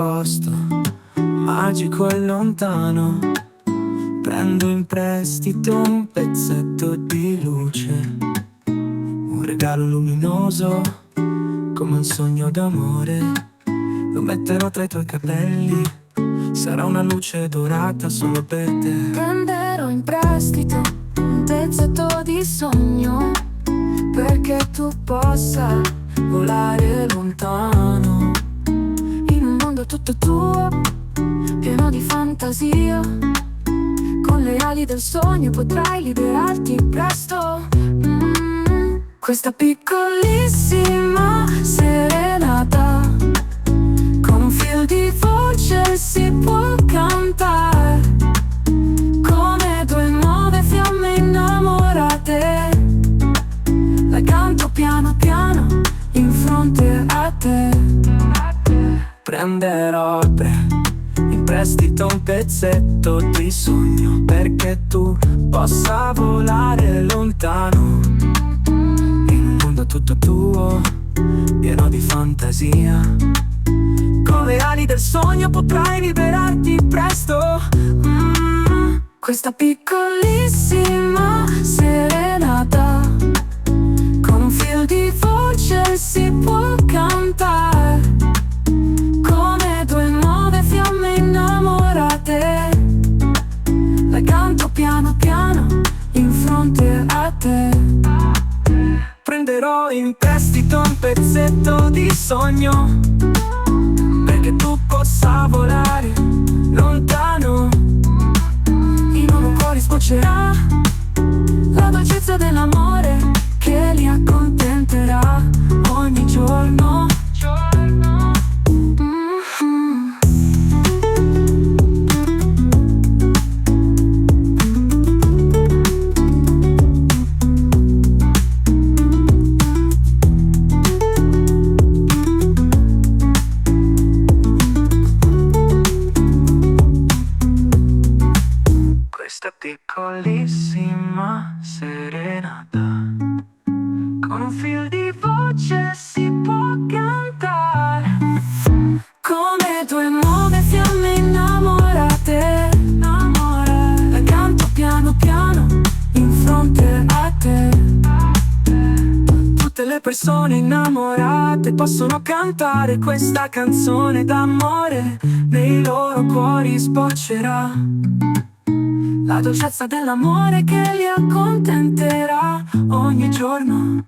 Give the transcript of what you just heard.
posto magico e lontano. Prendo in prestito un pezzetto di luce, un regalo luminoso come un sogno d'amore. Lo metterò tra i tuoi capelli, sarà una luce dorata solo per te. Prenderò in prestito un pezzetto di sogno, perché tu possa volare lontano, in un mondo tutto tuo, pieno di fantasia. Con le ali del sogno potrai liberarti presto. Questa piccolissima serenata, con un filo di voce si può cantare, come due nuove fiamme innamorate. La canto piano piano in fronte a te. Prenderò in prestito un pezzetto di sogno, perché tu possa volare lontano, in un mondo tutto tuo, pieno di fantasia. Con le ali del sogno potrai liberarti presto. Questa piccolissima serenata, con un filo di voce si può cantare, come due nuove fiamme innamorate. La canto piano piano in fronte a te. Prenderò in prestito un pezzetto di sogno, perché tu possa volare lontano, in un cuore sboccerà la dolcezza dell'amore che li accontenterà ogni giorno. Questa piccolissima serenata, con un filo di voce si può cantare, come due nuove fiamme innamorate. La canto piano piano in fronte a te. Tutte le persone innamorate possono cantare questa canzone d'amore, nei loro cuori sboccerà la dolcezza dell'amore che li accontenterà ogni giorno.